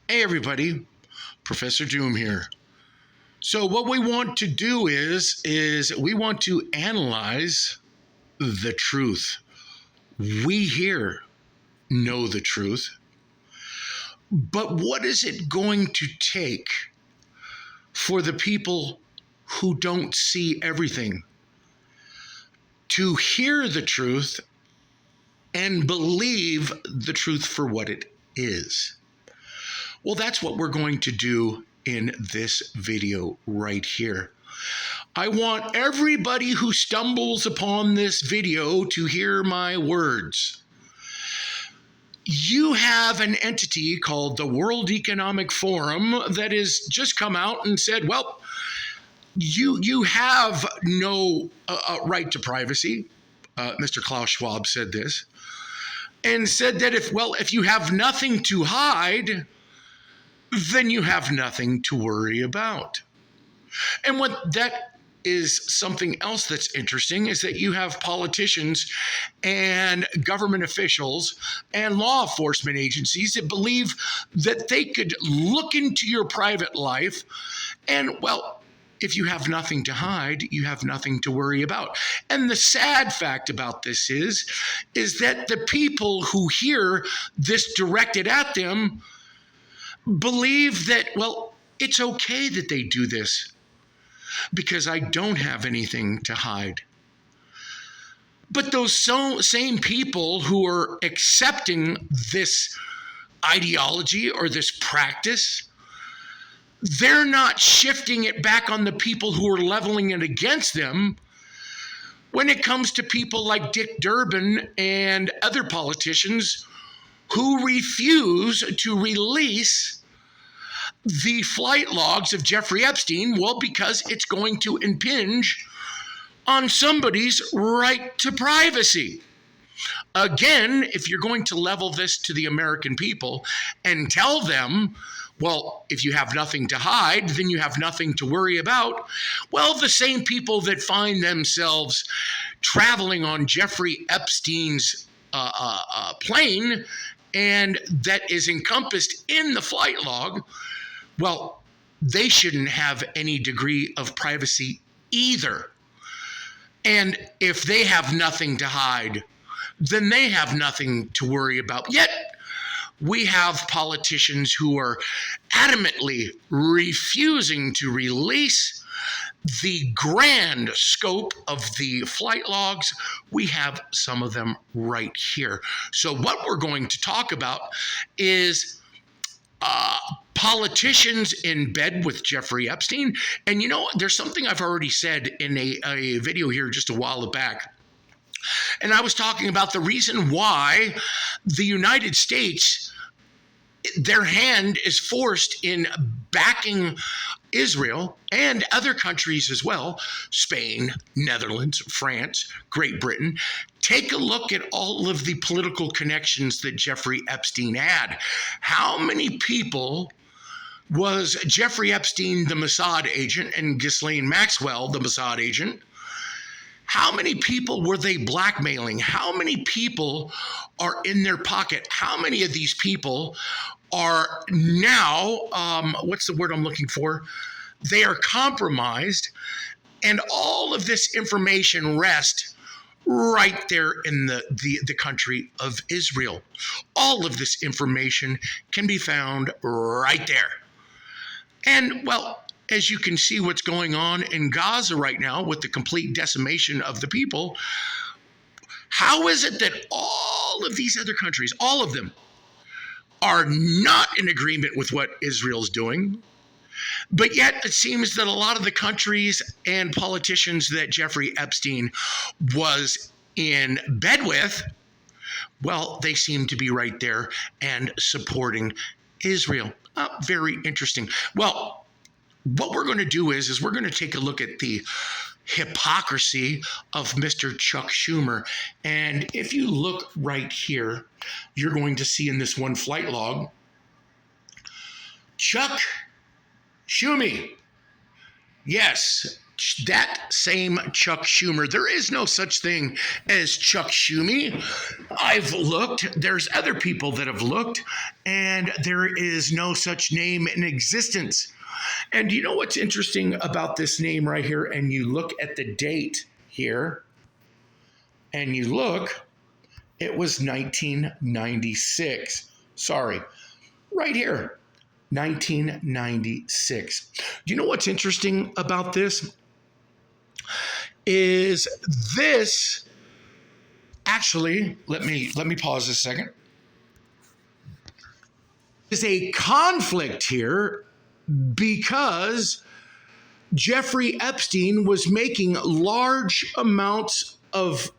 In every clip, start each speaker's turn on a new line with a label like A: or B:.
A: Hey everybody, Professor Doom here. So what we want to do is we want to analyze the truth. We here know the truth. But what is it going to take for the people who don't see everything to hear the truth and believe the truth for what it is? Well, that's what we're going to do in this video right here. I want everybody who stumbles upon this video to hear my words. You have an entity called the World Economic Forum that has just come out and said, well, you have no right to privacy. Mr. Klaus Schwab said this, and said that if you have nothing to hide, then you have nothing to worry about. And what that is something else that's interesting is that you have politicians and government officials and law enforcement agencies that believe that they could look into your private life and, well, if you have nothing to hide, you have nothing to worry about. And the sad fact about this is that the people who hear this directed at them believe that, well, it's okay that they do this because I don't have anything to hide. But those same people who are accepting this ideology or this practice, they're not shifting it back on the people who are leveling it against them when it comes to people like Dick Durbin and other politicians who refuse to release the flight logs of Jeffrey Epstein. Well, because it's going to impinge on somebody's right to privacy. Again, if you're going to level this to the American people and tell them, well, if you have nothing to hide, then you have nothing to worry about. Well, the same people that find themselves traveling on Jeffrey Epstein's plane and that is encompassed in the flight log, well, they shouldn't have any degree of privacy either. And if they have nothing to hide, then they have nothing to worry about. Yet, we have politicians who are adamantly refusing to release the grand scope of the flight logs. We have some of them right here. So what we're going to talk about is politicians in bed with Jeffrey Epstein. And there's something I've already said in a video here just a while back. And I was talking about the reason why the United States, their hand is forced in backing Israel and other countries as well, Spain, Netherlands, France, Great Britain. Take a look at all of the political connections that Jeffrey Epstein had. How many people was Jeffrey Epstein the Mossad agent and Ghislaine Maxwell the Mossad agent? How many people were they blackmailing? How many people are in their pocket? How many of these people are now, what's the word I'm looking for? They are compromised, and all of this information rests right there in the country of Israel. All of this information can be found right there. And, well, as you can see what's going on in Gaza right now with the complete decimation of the people, how is it that all of these other countries, all of them, are not in agreement with what Israel's doing? But yet it seems that a lot of the countries and politicians that Jeffrey Epstein was in bed with, well, they seem to be right there and supporting Israel. Very interesting. Well, what we're going to do is we're going to take a look at the hypocrisy of Mr. Chuck Schumer. And if you look right here, you're going to see in this one flight log, Chuck Schumer. Yes, that same Chuck Schumer. There is no such thing as Chuck Schumer. I've looked. There's other people that have looked, and there is no such name in existence. And you know what's interesting about this name right here? And you look at the date here, and you look, it was 1996. Sorry, right here, 1996. Do you know what's interesting about this? Is this actually, let me pause a second. There's a conflict here because Jeffrey Epstein was making large amounts of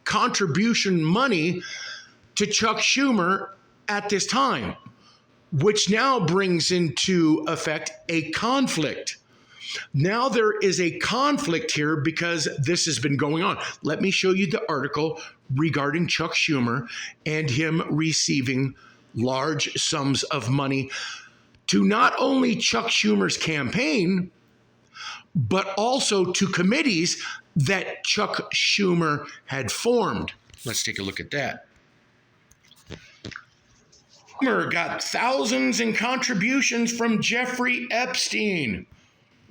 A: contribution money to Chuck Schumer at this time, which now brings into effect a conflict. Now there is a conflict here because this has been going on. Let me show you the article regarding Chuck Schumer and him receiving large sums of money to not only Chuck Schumer's campaign, but also to committees that Chuck Schumer had formed. Let's take a look at that. Schumer got thousands in contributions from Jeffrey Epstein,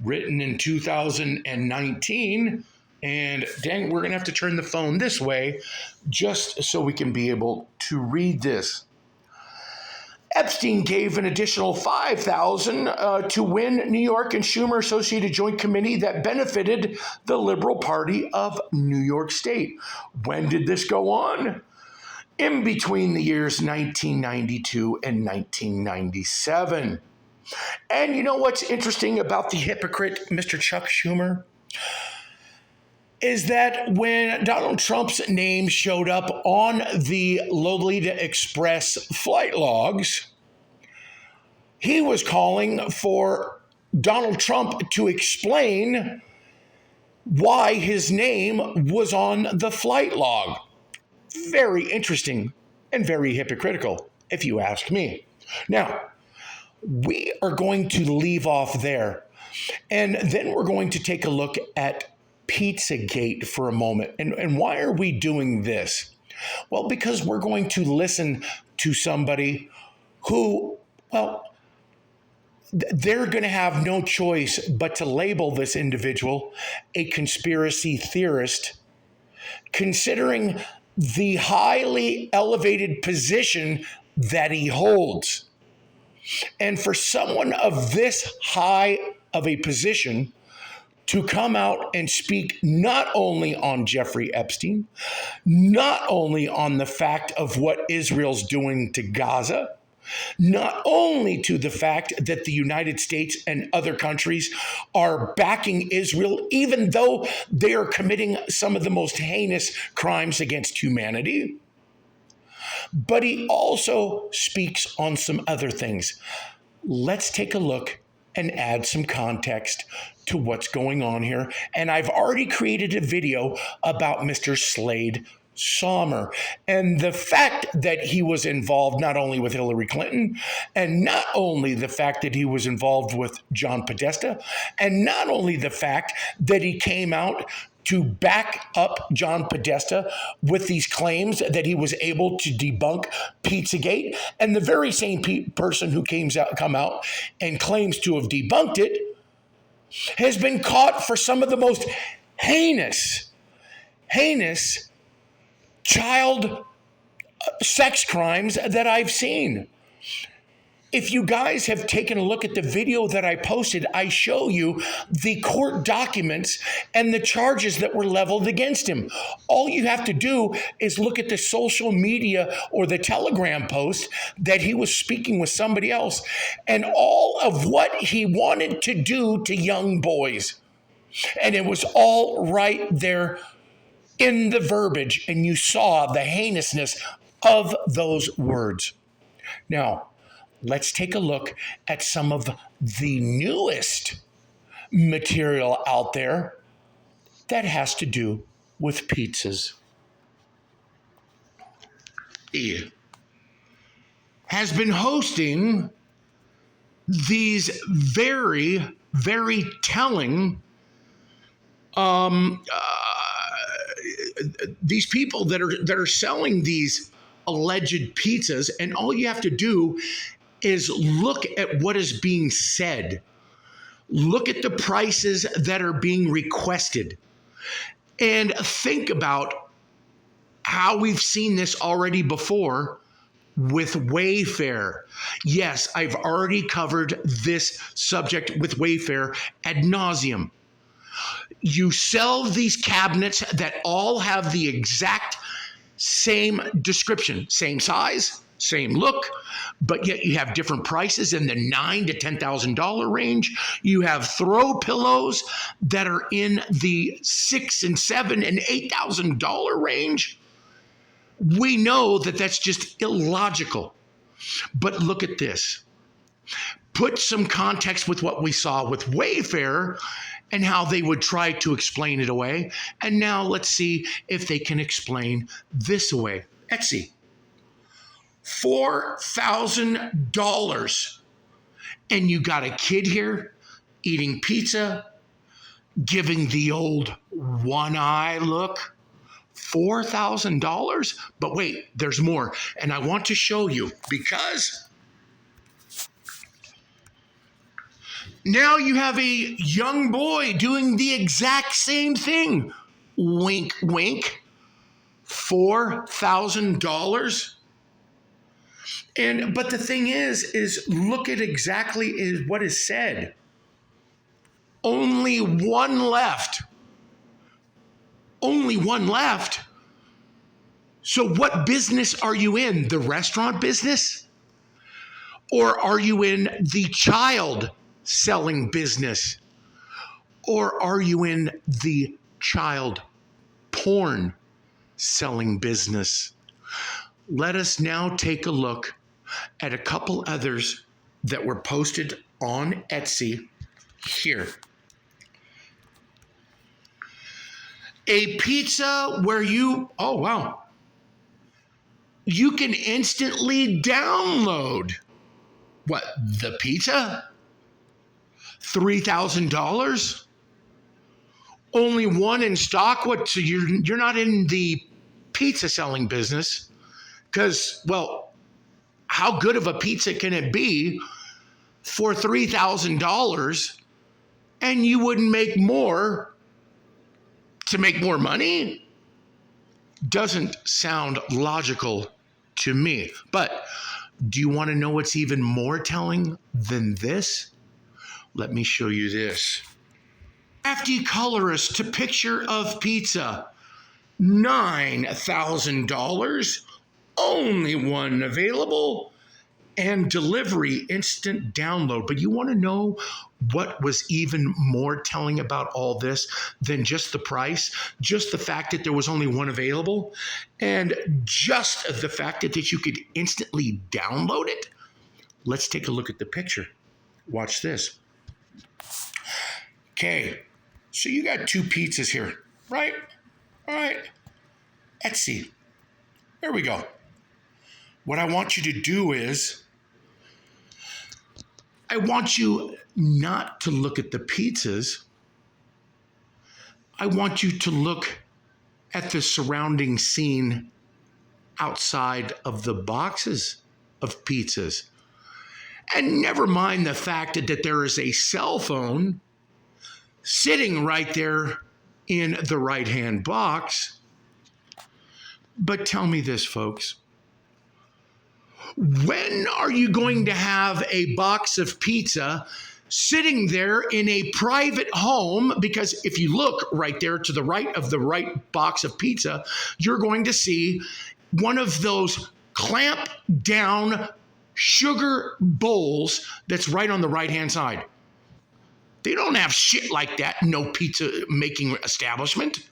A: written in 2019. And dang, we're going to have to turn the phone this way just so we can be able to read this. Epstein gave an additional $5,000 to win New York and Schumer associated joint committee that benefited the Liberal Party of New York State. When did this go on? In between the years 1992 and 1997. And you know what's interesting about the hypocrite, Mr. Chuck Schumer? Is that when Donald Trump's name showed up on the Lolita Express flight logs, he was calling for Donald Trump to explain why his name was on the flight log. Very interesting and very hypocritical, if you ask me. Now, we are going to leave off there, and then we're going to take a look at Pizzagate for a moment. And why are we doing this? Well, because we're going to listen to somebody who, well, they're going to have no choice but to label this individual a conspiracy theorist, considering the highly elevated position that he holds. And for someone of this high of a position to come out and speak not only on Jeffrey Epstein, not only on the fact of what Israel's doing to Gaza, not only to the fact that the United States and other countries are backing Israel, even though they are committing some of the most heinous crimes against humanity, but he also speaks on some other things. Let's take a look and add some context to what's going on here. And I've already created a video about Mr. Slade Sommer and the fact that he was involved not only with Hillary Clinton, and not only the fact that he was involved with John Podesta, and not only the fact that he came out to back up John Podesta with these claims that he was able to debunk Pizzagate, and the very same person who come out and claims to have debunked it has been caught for some of the most heinous child sex crimes that I've seen. If you guys have taken a look at the video that I posted, I show you the court documents and the charges that were leveled against him. All you have to do is look at the social media or the Telegram post that he was speaking with somebody else and all of what he wanted to do to young boys. And it was all right there in the verbiage, and you saw the heinousness of those words. Now, let's take a look at some of the newest material out there that has to do with pizzas. He has been hosting these very, very telling These people that are selling these alleged pizzas, and all you have to do is look at what is being said. Look at the prices that are being requested, and think about how we've seen this already before with Wayfair. Yes, I've already covered this subject with Wayfair ad nauseum. You sell these cabinets that all have the exact same description, same size, same look, but yet you have different prices in the $9,000 to $10,000 range. You have throw pillows that are in the $6,000 and $7,000 and $8,000 range. We know that that's just illogical. But look at this. Put some context with what we saw with Wayfair and how they would try to explain it away. And now let's see if they can explain this away. Etsy. $4,000. And you got a kid here eating pizza, giving the old one eye look. $4,000? But wait, there's more. And I want to show you because now you have a young boy doing the exact same thing. Wink, wink. $4,000. But the thing is look at exactly what is said. Only one left. Only one left. So what business are you in? The restaurant business? Or are you in the child selling business? Or are you in the child porn selling business? Let us now take a look at a couple others that were posted on Etsy here. A pizza where you can instantly download what? The pizza? $3,000? Only one in stock? What? So you're not in the pizza selling business? Because, well, how good of a pizza can it be for $3,000 and you wouldn't make more to make more money? Doesn't sound logical to me. But do you want to know what's even more telling than this? Let me show you this. Crafty colorist to picture of pizza. $9,000. Only one available. And delivery, instant download. But you want to know what was even more telling about all this than just the price, just the fact that there was only one available, and just the fact that you could instantly download it? Let's take a look at the picture. Watch this. Okay, so you got two pizzas here, right? All right. Etsy. There we go. What I want you to do is, I want you not to look at the pizzas. I want you to look at the surrounding scene outside of the boxes of pizzas. And never mind the fact that there is a cell phone sitting right there in the right-hand box. But tell me this, folks. When are you going to have a box of pizza sitting there in a private home? Because if you look right there to the right of the right box of pizza, you're going to see one of those clamp down sugar bowls that's right on the right-hand side. They don't have shit like that, no pizza making establishment.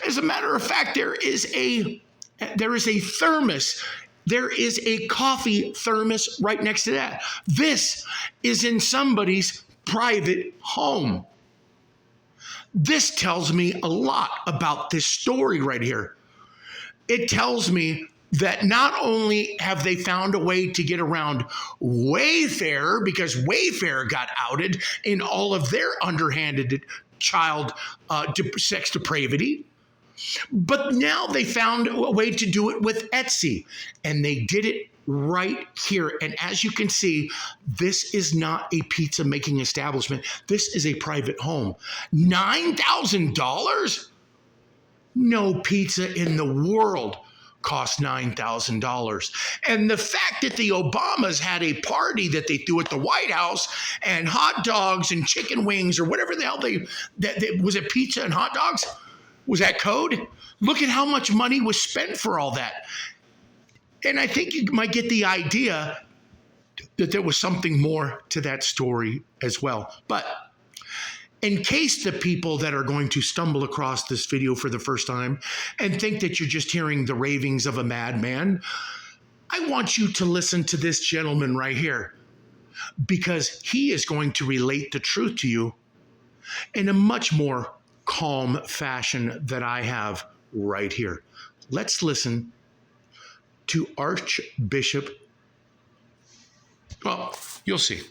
A: As a matter of fact, there is a thermos. There is a coffee thermos right next to that. This is in somebody's private home. This tells me a lot about this story right here. It tells me that not only have they found a way to get around Wayfair, because Wayfair got outed in all of their underhanded child sex depravity. But now they found a way to do it with Etsy, and they did it right here. And as you can see, this is not a pizza making establishment. This is a private home. $9,000? No pizza in the world cost $9,000. And the fact that the Obamas had a party that they threw at the White House and hot dogs and chicken wings or whatever the hell was it, pizza and hot dogs? Was that code? Look at how much money was spent for all that. And I think you might get the idea that there was something more to that story as well. But in case the people that are going to stumble across this video for the first time and think that you're just hearing the ravings of a madman, I want you to listen to this gentleman right here, because he is going to relate the truth to you in a much more calm fashion that I have right here. Let's listen to Archbishop. Well, you'll see.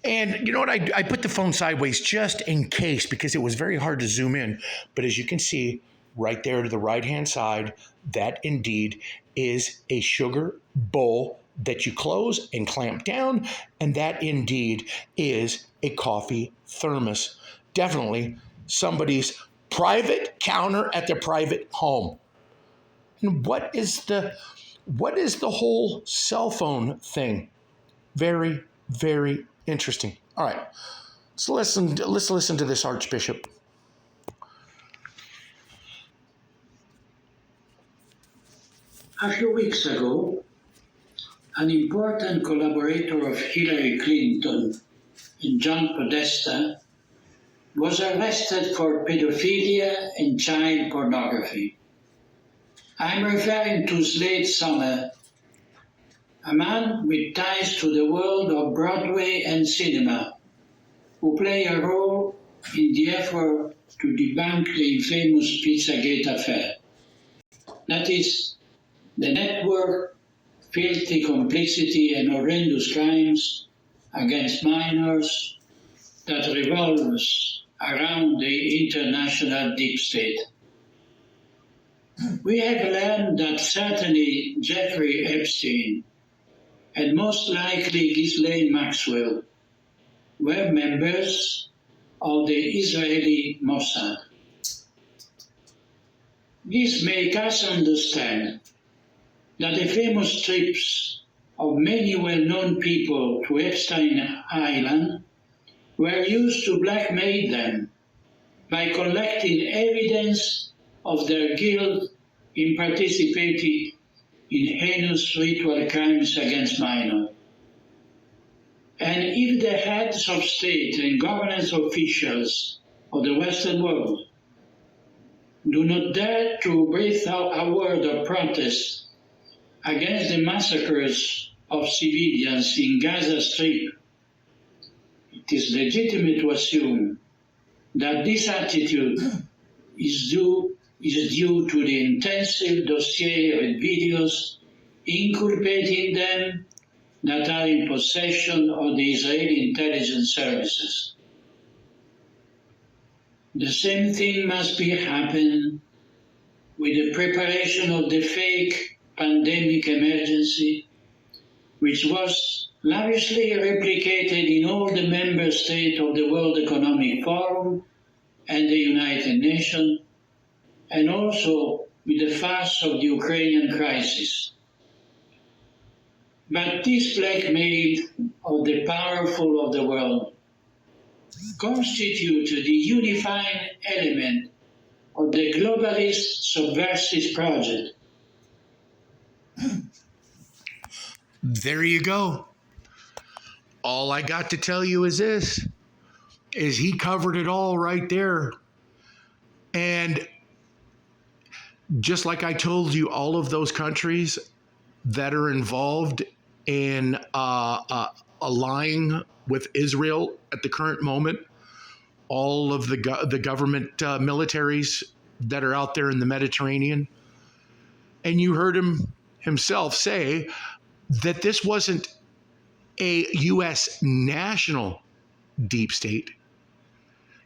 A: And you know what? I put the phone sideways just in case, because it was very hard to zoom in. But as you can see right there to the right-hand side, that indeed is a sugar bowl that you close and clamp down. And that indeed is a coffee thermos. Definitely somebody's private counter at their private home. And what is the whole cell phone thing? Very, very interesting. All right, so let's listen to this Archbishop.
B: A few weeks ago, an important collaborator of Hillary Clinton, John Podesta, was arrested for pedophilia and child pornography. I'm referring to Slade Summer, a man with ties to the world of Broadway and cinema, who played a role in the effort to debunk the infamous Pizzagate affair. That is, the network, filthy complicity and horrendous crimes against minors that revolves around the international deep state. We have learned that certainly Jeffrey Epstein and most likely Ghislaine Maxwell were members of the Israeli Mossad. This makes us understand that the famous trips of many well-known people to Epstein Island were used to blackmail them by collecting evidence of their guilt in participating in heinous ritual crimes against minors. And if the heads of state and governance officials of the Western world do not dare to breathe out a word of protest against the massacres of civilians in Gaza Strip, it is legitimate to assume that this attitude is due to the intensive dossier of videos inculpating them that are in possession of the Israeli intelligence services. The same thing must be happening with the preparation of the fake pandemic emergency, which was lavishly replicated in all the member states of the World Economic Forum and the United Nations, and also with the farce of the Ukrainian crisis. But this blackmail of the powerful of the world constitutes the unifying element of the globalist subversive project.
A: There you go. All I got to tell you is this, is he covered it all right there. And just like I told you, all of those countries that are involved in allying with Israel at the current moment, all of the government militaries that are out there in the Mediterranean, and you heard him himself say that this wasn't a U.S. national deep state.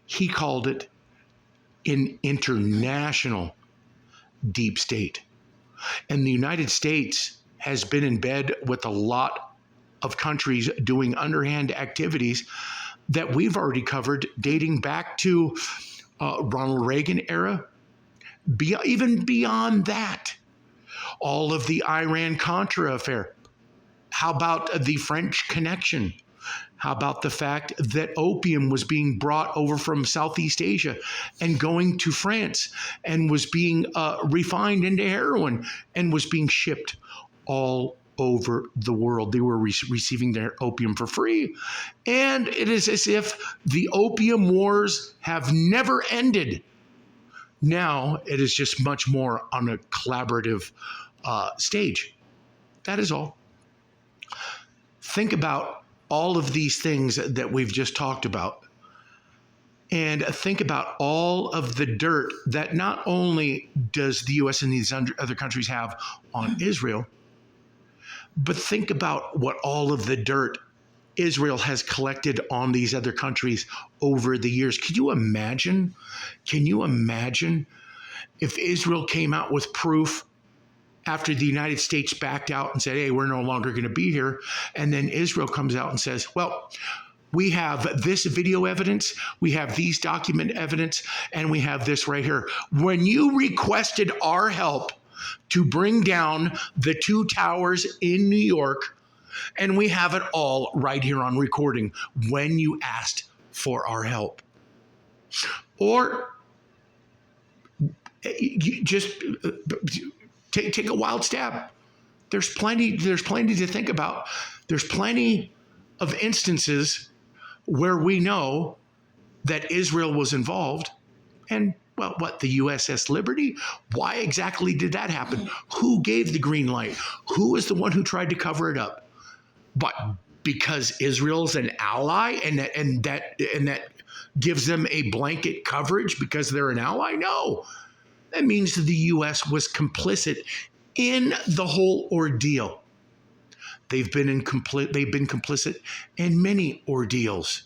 A: He called it an international deep state. And the United States has been in bed with a lot of countries doing underhand activities that we've already covered, dating back to Ronald Reagan era, even beyond that. All of the Iran-Contra affair. How about the French Connection? How about the fact that opium was being brought over from Southeast Asia and going to France and was being refined into heroin and was being shipped all over the world? They were receiving their opium for free. And it is as if the opium wars have never ended. Now it is just much more on a collaborative stage. That is all. Think about all of these things that we've just talked about, and think about all of the dirt that not only does the U.S. and these other countries have on Israel, but think about what all of the dirt Israel has collected on these other countries over the years. Can you imagine? Can you imagine if Israel came out with proof after the United States backed out and said, hey, we're no longer going to be here. And then Israel comes out and says, well, we have this video evidence, we have these document evidence, and we have this right here. When you requested our help to bring down the two towers in New York, and we have it all right here on recording when you asked for our help. Or you just take a wild stab. There's plenty to think about. There's plenty of instances where we know that Israel was involved. And, well, what, the USS Liberty? Why exactly did that happen? Who gave the green light? Who was the one who tried to cover it up? But because Israel's an ally and that gives them a blanket coverage because they're an ally? No. That means that the U.S. was complicit in the whole ordeal. They've been complicit in many ordeals.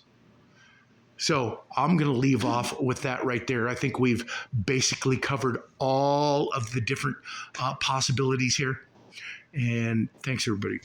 A: So I'm going to leave off with that right there. I think we've basically covered all of the different possibilities here. And thanks, everybody.